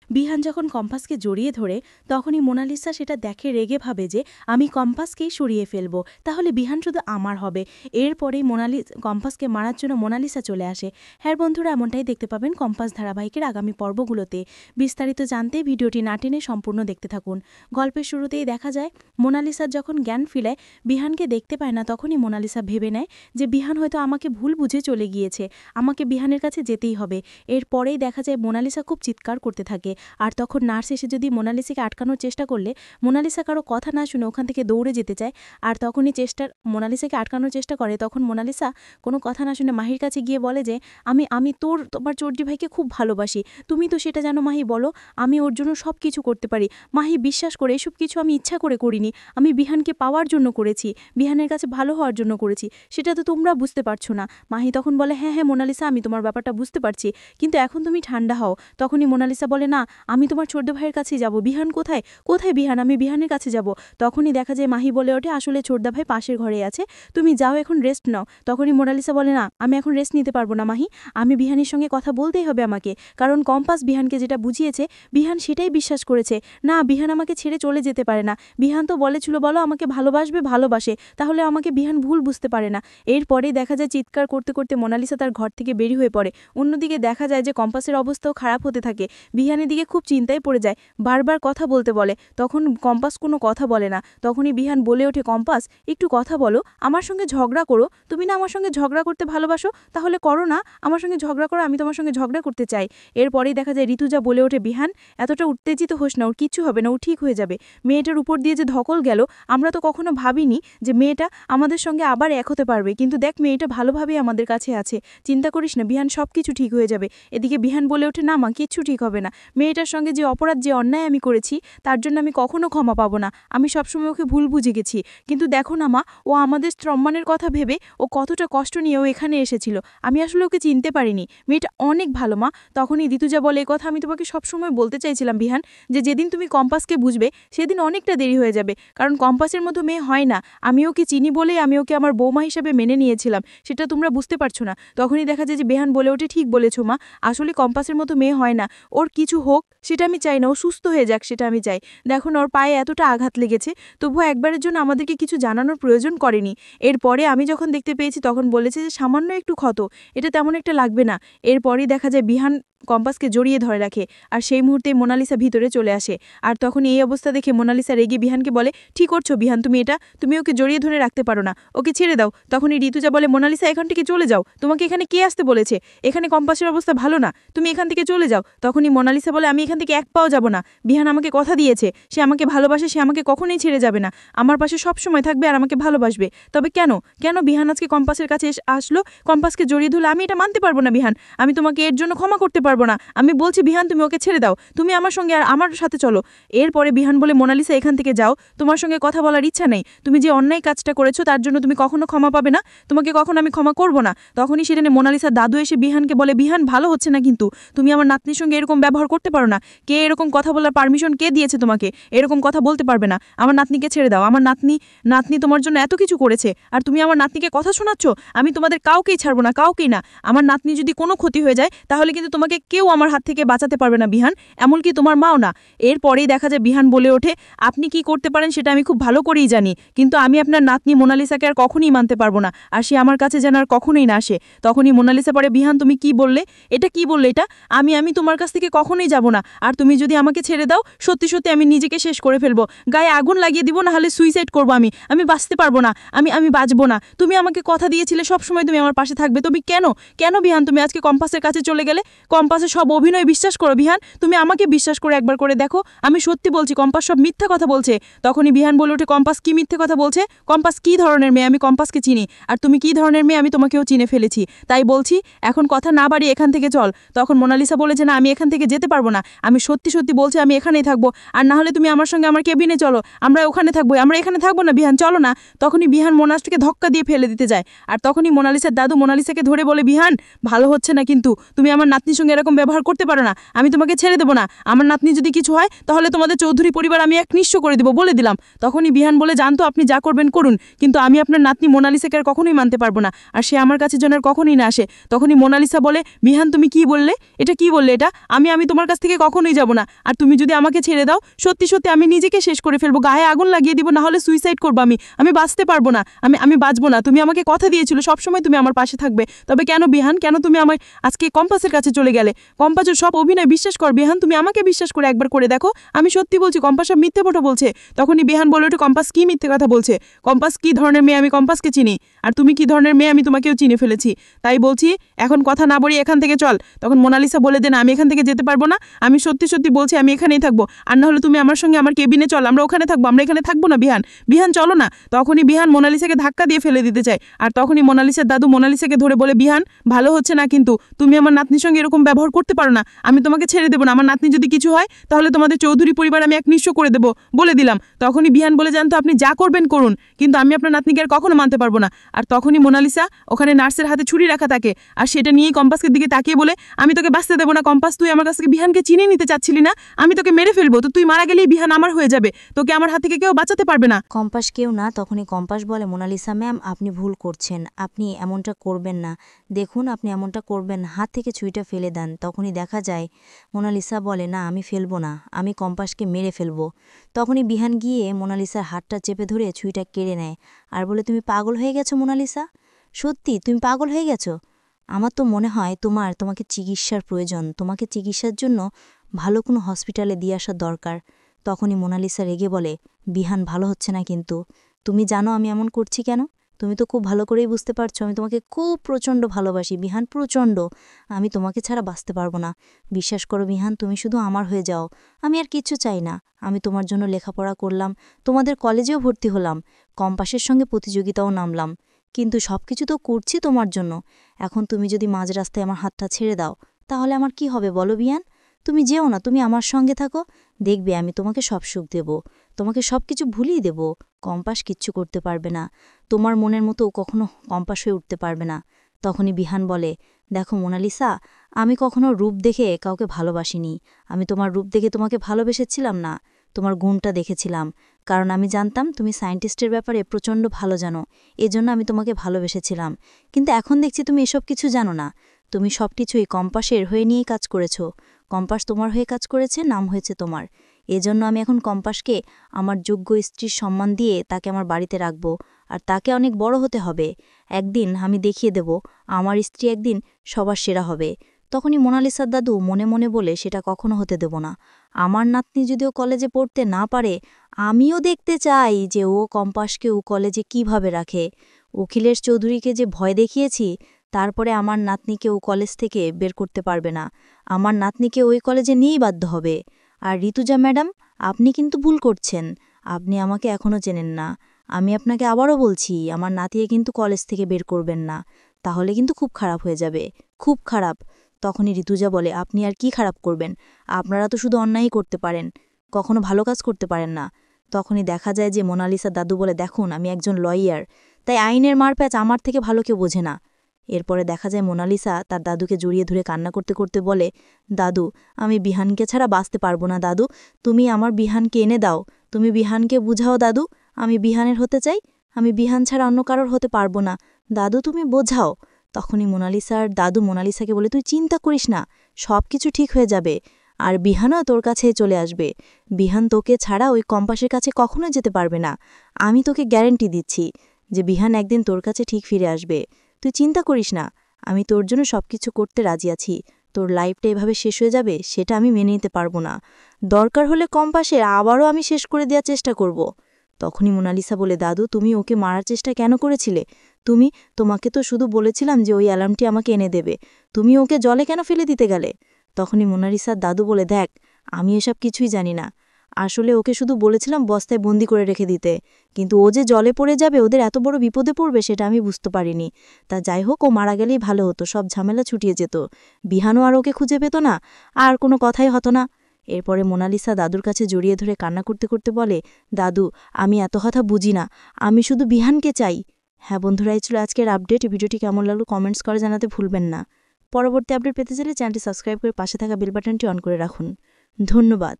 বিহান যখন কম্পাসকে জড়িয়ে ধরে তখনই মোনালিসা সেটা দেখে রেগে ভাবে যে আমি কম্পাসকেই সরিয়ে ফেলব, তাহলে বিহান শুধু আমার হবে। এরপরেই কম্পাসকে মারার জন্য মোনালিসা চলে আসে। হ্যাঁ বন্ধুরা, এমনটাই দেখতে পাবেন কম্পাস ধারাবাহিকের আগামী পর্বগুলোতে। বিস্তারিত জানতে ভিডিওটি না টেনে সম্পূর্ণ দেখতে থাকুন। গল্পের শুরুতেই দেখা যায় মোনালিসার যখন জ্ঞান ফিরায় বিহানকে দেখতে পায় না, তখনই মোনালিসা ভেবে নেয় যে বিহান হয়তো আমাকে ভুল বুঝে চলে গিয়েছে, আমাকে বিহানের কাছে যেতেই হবে। এরপরেই দেখা যায় মোনালিসা খুব চিৎকার করতে থাকে। আর তখন নার্স এসে যদি মোনালিসাকে আটকানোর চেষ্টা করলে মোনালিসা কারো কথা না শুনে ওখান থেকে দৌড়ে যেতে চায়। আর তখনই মোনালিসাকে আটকানোর চেষ্টা করে, তখন মোনালিসা কোনো কথা না শুনে মাহির কাছে গিয়ে বলে যে আমি আমি তোমার চর্জি ভাইকে খুব ভালোবাসি, তুমি তো সেটা জানো মাহি, বলো আমি ওর জন্য সব কিছু করতে পারি। মাহি বিশ্বাস করে, এসব কিছু আমি ইচ্ছা করে করিনি, আমি বিহানকে পাওয়ার জন্য করেছি, বিহানের কাছে ভালো হওয়ার জন্য করেছি, সেটা তো তোমরা বুঝতে পারছো না। মাহি তখন বলে হ্যাঁ হ্যাঁ মোনালিসা, আমি তোমার ব্যাপারটা বুঝতে পারছি, কিন্তু এখন তুমি ঠান্ডা হও। তখনই মোনালিসা বলে না, আমি তোমার ছোট্ট ভাইয়ের কাছেই যাব। বিহান কোথায়? কোথায় বিহান? আমি বিহানের কাছে যাব। তখনই দেখা যায় মাহি বলে ওঠে আসলে ছোটদা ভাই পাশের ঘরে আছে, তুমি যাও এখন রেস্ট নাও। তখনই মোনালিসা বলে না, আমি এখন রেস্ট নিতে পারবো না মাহি, আমি বিহানের সঙ্গে কথা বলতেই হবে আমাকে, কারণ কম্পাস বিহানকে যেটা বুঝিয়েছে বিহান সেটাই বিশ্বাস করেছে। না, বিহান আমাকে ছেড়ে চলে যেতে পারে না, বিহান তো বলেছিল বলো আমাকে ভালোবাসে, তাহলে আমাকে বিহান ভুল বুঝতে পারে না। এরপরেই দেখা যায় চিৎকার করতে করতে মোনালিসা তার ঘর থেকে বেরি হয়ে পড়ে। অন্যদিকে দেখা যায় যে কম্পাসের অবস্থাও খারাপ হতে থাকে। বিহানের দিকে খুব চিন্তায় পড়ে যায়, বারবার কথা বলতে বলে, তখন কম্পাস কোনো কথা বলে না। তখনই বিহান বলে ওঠে কম্পাস একটু কথা বলো, আমার সঙ্গে ঝগড়া করো, তুমি না আমার সঙ্গে ঝগড়া করতে ভালোবাসো, তাহলে করো না, আমার সঙ্গে ঝগড়া করো, আমি তোমার সঙ্গে ঝগড়া করতে চাই। এরপরেই দেখা যায় ঋতুজা বলে ওঠে বিহান এতটা উত্তেজিত হোস না, ওর কিচ্ছু হবে না, ও ঠিক হয়ে যাবে। মেয়েটার উপর দিয়ে যে ধকল গেল, আমরা তো কখনো ভাবিনি যে মেয়েটা আমাদের সঙ্গে আবার এক হতে পারবে, কিন্তু দেখ মেয়েটা ভালোভাবেই আমাদের কাছে আছে, চিন্তা করিস না বিহান, সব কিছু ঠিক হয়ে যাবে। এদিকে বিহান বলে ওঠে না মা, কিচ্ছু ঠিক হবে না, মেয়েটার সঙ্গে যে অপরাধ যে অন্যায় আমি করেছি তার জন্য আমি কখনো ক্ষমা পাবো না, আমি সবসময় ওকে ভুল বুঝে গেছি, কিন্তু দেখো না মা, ও আমাদের সম্মানের কথা ভেবে ও কতটা কষ্ট নিয়ে ও এখানে এসেছিল, আমি আসলে ওকে চিনতে পারিনি, মেয়েটা অনেক ভালো মা। তখনই ঋতুজা বলে এই কথা আমি তোমাকে সবসময় বলতে চাইছিলাম বিহান, যে যেদিন তুমি কম্পাসকে বুঝবে সেদিন অনেকটা দেরি হয়ে যাবে, কারণ কম্পাসের মতো মেয়ে হয় না, আমি ওকে চিনি বলেই আমি ওকে আমার বৌমা হিসেবে মেনে নিয়েছিলাম, সেটা তোমরা বুঝতে পারছো না। তখনই দেখা যায় যে বিহান বলে ওঠে ঠিক বলেছো মা, আসলে কম্পাসের মতো মেয়ে হয় না, ওর কিছু হোক সেটা আমি চাই না, ও সুস্থ হয়ে যাক সেটা আমি চাই। দেখুন ওর পায়ে এতটা আঘাত লেগেছে, তবুও একবারের জন্য আমাদেরকে কিছু জানানোর প্রয়োজন করেনি। এরপরে আমি যখন দেখতে পেয়েছি তখন বলেছে যে সামান্য একটু ক্ষত, এটা তেমন একটা লাগবে না। এরপরেই দেখা যায় বিহান কম্পাসকে জড়িয়ে ধরে রাখে, আর সেই মুহূর্তে মোনালিসা ভিতরে চলে আসে। আর তখন এই অবস্থা দেখে মোনালিসা রেগে বিহানকে বলে ঠিক করছো বিহান, তুমি ওকে জড়িয়ে ধরে রাখতে পারো না, ওকে ছেড়ে দাও। তখনই ঋতুজা বলে মোনালিসা এখান থেকে চলে যাও, তোমাকে এখানে কে আসতে বলেছে, এখানে কম্পাসের অবস্থা ভালো না, তুমি এখান থেকে চলে যাও। তখনই মোনালিসা বলে আমি এখান থেকে এক পাও যাব না, বিহান আমাকে কথা দিয়েছে, সে আমাকে ভালোবাসে, সে আমাকে কখনোই ছেড়ে যাবে না, আমার পাশে সব সময় থাকবে আর আমাকে ভালোবাসবে। তবে কেন কেন বিহান আজকে কম্পাসের কাছে আসলো, কম্পাসকে জড়িয়ে ধরলে, আমি এটা মানতে পারবো না বিহান, আমি তোমাকে এর জন্য ক্ষমা করতে পারবো না, আমি বলছি বিহান তুমি ওকে ছেড়ে দাও, তুমি আমার সঙ্গে আর আমার সাথে চলো। এরপরে বিহান বলে মোনালিসা এখান থেকে যাও, তোমার সঙ্গে কথা বলার ইচ্ছা নেই, তুমি যে অন্যায় কাজটা করেছো তার জন্য তুমি কখনো ক্ষমা পাবে না, তোমাকে কখনো আমি ক্ষমা করবো না। তখনই সেখানে মোনালিসার দাদু এসে বিহানকে বলে বিহান ভালো হচ্ছে না, কিন্তু তুমি আমার নাতনির সঙ্গে এরকম ব্যবহার করতে পারো না, কে এরকম কথা বলার পারমিশন কে দিয়েছে তোমাকে, এরকম কথা বলতে পারবে না, আমার নাতনিকে ছেড়ে দাও, আমার নাতনি তোমার জন্য এত কিছু করেছে আর তুমি আমার নাতনিকে কথা শোনাচ্ছ, আমি তোমাদের কাউকেই ছাড়বো না, কাউকেই না, আমার নাতনি যদি কোনো ক্ষতি হয়ে যায় তাহলে কিন্তু তোমাকে কেউ আমার হাত থেকে বাঁচাতে পারবে না বিহান, এমনকি তোমার মাও না। এরপরেই দেখা যায় বিহান বলে ওঠে আপনি কি করতে পারেন সেটা আমি খুব ভালো করেই জানি, কিন্তু আমি আপনার নাতনি মোনালিসাকে আর কখনোই মানতে পারবো না, আর সে আমার কাছে যেন আর কখনোই না আসে। তখনই মোনালিসা পরে বিহান তুমি কি বললে, এটা কি বললে, এটা আমি তোমার কাছ থেকে কখনোই যাব না, আর তুমি যদি আমাকে ছেড়ে দাও সত্যি সত্যি আমি নিজেকে শেষ করে ফেলবো, গায়ে আগুন লাগিয়ে দিব, না হলে সুইসাইড করবো, আমি বাঁচতে পারবো না, আমি বাঁচবো না, তুমি আমাকে কথা দিয়েছিলে সবসময় তুমি আমার পাশে থাকবে, তুমি কেন বিহান তুমি আজকে কম্পাসের কাছে চলে গেলে, কম্পাসের সব অভিনয় বিশ্বাস করো বিহান, তুমি আমাকে বিশ্বাস করে একবার করে দেখো, আমি সত্যি বলছি কম্পাস সব মিথ্যা কথা বলছে। তখনই বিহান বলে ওঠে কম্পাস কি মিথ্যে কথা বলছে, কম্পাস কি ধরনের মেয়ে, আমি কম্পাসকে চিনি, আর তুমি কি ধরনের মেয়ে আমি তোমাকেও চিনে ফেলেছি, তাই বলছি এখন কথা না বাড়িয়ে এখান থেকে চল। তখন মোনালিসা বলে যে না আমি এখান থেকে যেতে পারবো না, আমি সত্যি সত্যি বলছি আমি এখানেই থাকবো, আর না হলে তুমি আমার সঙ্গে আমার কেবিনে চলো, আমরা ওখানে থাকবো, আমরা এখানে থাকবো না বিহান, চলো না। তখনই বিহান মোনাসকে ধক্কা দিয়ে ফেলে দিতে যায়, আর তখনই মোনালিসার দাদু মোনালিসাকে ধরে বলে বিহান ভালো হচ্ছে না, কিন্তু তুমি আমার নাতনির সঙ্গে এরকম ব্যবহার করতে পারো না, আমি তোমাকে ছেড়ে দেবো না। আমার নাতনি যদি কিছু হয় তাহলে তোমাদের চৌধুরী পরিবার আমি এক নিঃস্ব করে দেবো, বলে দিলাম। তখনই বিহান বলে, জানতো আপনি যা করবেন করুন, কিন্তু আমি আপনার নাতনি মোনালিসাকে আর কখনোই মানতে পারবো না, আর সে আমার কাছে যেন আর কখনোই না আসে। তখনই মোনালিসা বলে, বিহান তুমি কি বললে, এটা কি বললে, এটা আমি তোমার কাছ থেকে কখনোই যাব না। আর তুমি যদি আমাকে ছেড়ে দাও, সত্যি সত্যি আমি নিজেকে শেষ করে ফেলবো, গায়ে আগুন লাগিয়ে দিব, না হলে সুইসাইড করবো। আমি বাঁচতে পারবো না, আমি বাঁচবো না। তুমি আমাকে কথা দিয়েছিল সবসময় তুমি আমার পাশে থাকবে, তবে কেন বিহান, কেন তুমি আমার আজকে কম্পাসের কাছে চলে গেলে? কম্পাসের সব অভিনয় বিশ্বাস কর বিহান, তুমি আমাকে বিশ্বাস করে একবার করে দেখো, আমি সত্যি বলছি কম্পাস সব মিথ্যে ফটো বলছে। তখনই বিহান বলে ওঠে, কম্পাস কি মিথ্যে কথা বলছে? কম্পাস কি ধরনের মেয়ে আমি কম্পাসকে চিনি, আর তুমি কি ধরনের মেয়ে আমি তোমাকেও চিনে ফেলেছি। তাই বলছি এখন কথা না বলি এখান থেকে চল। তখন মোনালিসা বলে দেন, আমি এখান থেকে যেতে পারবো না, আমি সত্যি সত্যি বলছি আমি এখানেই থাকবো, আর না হলে তুমি আমার সঙ্গে আমার কেবিনে চল, আমরা ওখানে থাকবো, আমরা এখানে থাকবো না। বিহান বিহান চলো না। তখনই বিহান মোনালিসাকে ধাক্কা দিয়ে ফেলে দিতে চায়, আর তখনই মোনালিসার দাদু মোনালিসাকে ধরে বলে, বিহান ভালো হচ্ছে না, কিন্তু তুমি আমার নাতনির সঙ্গে এরকম ব্যবহার করতে পারো না, আমি তোমাকে ছেড়ে দেবো না। আমার নাতনি যদি কিছু হয় তাহলে তোমাদের চৌধুরী পরিবার আমি এক নিঃস্ব করে দেবো, বলে দিলাম। তখনই বিহান বলে, জানতো আপনি যা করবেন করুন, কিন্তু আমি আপনার নাতনিকে আর কখনো মানতে পারবো না। আর তখনই মোনালিসা ওখানে নার্সের হাতে ছুরি রাখা থাকে, আর সেটা নিয়েই কম্পাসের দিকে তাকিয়ে বলে, আমি তোকে বাঁচতে দেবো না কম্পাস, তুই আমার কাছ থেকে বিহানকে চিনে নিতে চাচ্ছিলি না, আমি তোকে মেরে ফেলবো, তো তুই মারা গেলেই বিহান আমার হয়ে যাবে, তোকে আমার হাত থেকে কেউ বাঁচাতে পারবে না। কম্পাস কেউ না। তখনই কম্পাস বলে, মোনালিসা ম্যাম আপনি ভুল করছেন, আপনি এমনটা করবেন না, দেখুন আপনি এমনটা করবেন, হাত থেকে ছুরিটা ফেলে দেন। তখনই দেখা যায় মোনালিসা বলে, না আমি ফেলবো না, আমি কম্পাসকে মেরে ফেলবো। তখনই বিহান গিয়ে মোনালিসার হাতটা চেপে ধরে ছুরিটা কেড়ে নেয়, আর বলে, তুমি পাগল হয়ে গেছো মোনালিসা, সত্যি তুমি পাগল হয়ে গেছো? আমার তো মনে হয় তোমাকে চিকিৎসার প্রয়োজন, তোমাকে চিকিৎসার জন্য ভালো কোনো হসপিটালে দিয়ে আসা দরকার। তখনই মোনালিসা রেগে বলে, বিহান ভালো হচ্ছে না, কিন্তু তুমি জানো আমি এমন করছি কেন? তুমি তো খুব ভালো করেই বুঝতে পারছো আমি তোমাকে খুব প্রচণ্ড ভালোবাসি বিহান, প্রচণ্ড। আমি তোমাকে ছাড়া বাঁচতে পারবো না। বিশ্বাস করো বিহান, তুমি শুধু আমার হয়ে যাও, আমি আর কিচ্ছু চাই না। আমি তোমার জন্য লেখাপড়া করলাম, তোমাদের কলেজেও ভর্তি হলাম, কম্পাসের সঙ্গে প্রতিযোগিতাও নামলাম, কিন্তু সব কিছু তো করছি তোমার জন্য। এখন তুমি যদি মাঝ রাস্তায় আমার হাতটা ছেড়ে দাও তাহলে আমার কি হবে বলো বিহান? তুমি যেও না, তুমি আমার সঙ্গে থাকো, দেখবে আমি তোমাকে সব সুখ দেব, তোমাকে সব কিছু ভুলিয়ে দেব। কম্পাস কিচ্ছু করতে পারবে না, তোমার মনের মতো কখনো কম্পাস হয়ে উঠতে পারবে না। তখনই বিহান বলে, দেখো মোনালিসা, আমি কখনো রূপ দেখে কাউকে ভালোবাসিনি, আমি তোমার রূপ দেখে তোমাকে ভালোবেসেছিলাম না, তোমার গুণটা দেখেছিলাম, কারণ আমি জানতাম তুমি সায়েন্টিস্টের ব্যাপারে প্রচণ্ড ভালো জানো, এজন্য আমি তোমাকে ভালোবেসেছিলাম। কিন্তু এখন দেখছি তুমি এসব কিছু জানো না, তুমি সব কিছুই কম্পাসের হয়ে নিয়েই কাজ করেছো, কম্পাস তোমার হয়ে কাজ করেছে, নাম হয়েছে তোমার। এজন্য আমি এখন কম্পাসকে আমার যোগ্য স্ত্রীর সম্মান দিয়ে তাকে আমার বাড়িতে রাখব, আর তাকে অনেক বড় হতে হবে। একদিন আমি দেখিয়ে দেব আমার স্ত্রী একদিন সবার সেরা হবে। তখনই মোনালিসার দাদু মনে মনে বলে, সেটা কখনো হতে দেব না। আমার নাতনি যদিও কলেজে পড়তে না পারে, আমিও দেখতে চাই যে ও কম্পাসকে ও কলেজে কিভাবে রাখে। অখিলেশ চৌধুরীকে যে ভয় দেখিয়েছি, তারপরে আমার নাতনিকে ও কলেজ থেকে বের করতে পারবে না, আমার নাতনিকে ওই কলেজে নিয়েই বাধ্য হবে। আর ঋতুজা ম্যাডাম, আপনি কিন্তু ভুল করছেন, আপনি আমাকে এখনও চেনেন না। আমি আপনাকে আবারও বলছি, আমার নাতিকে কিন্তু কলেজ থেকে বের করবেন না, তাহলে কিন্তু খুব খারাপ হয়ে যাবে, খুব খারাপ। তখনই ঋতুজা বলে, আপনি আর কি খারাপ করবেন? আপনারা তো শুধু অন্যায়ই করতে পারেন, কখনো ভালো কাজ করতে পারেন না। তখনই দেখা যায় যে মোনালিসা দাদু বলে, দেখুন আমি একজন লয়ার, তাই আইনের মারপ্যাচ আমার থেকে ভালো কেউ বোঝে না। এরপরে দেখা যায় মোনালিসা তার দাদুকে জড়িয়ে ধরে কান্না করতে করতে বলে, দাদু আমি বিহানকে ছাড়া বাঁচতে পারবো না দাদু, তুমি আমার বিহানকে এনে দাও, তুমি বিহানকে বুঝাও দাদু, আমি বিহানের হতে চাই, আমি বিহান ছাড়া অন্য কারোর হতে পারবো না, দাদু তুমি বোঝাও। তখনই মোনালিসার দাদু মোনালিসাকে বলে, তুই চিন্তা করিস না, সব কিছু ঠিক হয়ে যাবে, আর বিহানও তোর কাছে চলে আসবে, বিহান তোকে ছাড়া ওই কম্পাসের কাছে কখনোই যেতে পারবে না, আমি তোকে গ্যারেন্টি দিচ্ছি যে বিহান একদিন তোর কাছে ঠিক ফিরে আসবে, তুই চিন্তা করিস না, আমি তোর জন্য সব কিছু করতে রাজি আছি, তোর লাইফটা এভাবে শেষ হয়ে যাবে সেটা আমি মেনে নিতে পারবো না, দরকার হলে কম্পাসের আবারও আমি শেষ করে দেওয়ার চেষ্টা করব। তখনই মোনালিসা বলে, দাদু তুমি ওকে মারার চেষ্টা কেন করেছিলে? তোমাকে তো শুধু বলেছিলাম যে ওই অ্যালার্মটি আমাকে এনে দেবে, তুমি ওকে জলে কেন ফেলে দিতে গেলে? তখনই মোনালিসার দাদু বলে, দেখ আমি এসব কিছুই জানি না, আসলে ওকে শুধু বলেছিলাম বস্তায় বন্দি করে রেখে দিতে, কিন্তু ও যে জলে পড়ে যাবে, ওদের এত বড় বিপদে পড়বে সেটা আমি বুঝতে পারিনি। তা যাই হোক, ও মারা গেলেই ভালো হতো, সব ঝামেলা ছুটিয়ে যেত, বিহানও আর ওকে খুঁজে পেত না, আর কোনো কথাই হতো না। এরপরে মোনালিসা দাদুর কাছে জড়িয়ে ধরে কান্না করতে করতে বলে, দাদু আমি এত কথা বুঝি না, আমি শুধু বিহানকে চাই। হ্যাঁ বন্ধুরা, এই ছিল আজকের আপডেট। ভিডিওটি কেমন লাগলো কমেন্টস করে জানাতে ভুলবেন না। পরবর্তী আপডেট পেতে চাইলে চ্যানেলটি সাবস্ক্রাইব করে পাশে থাকা বেল বাটনটি অন করে রাখুন। ধন্যবাদ।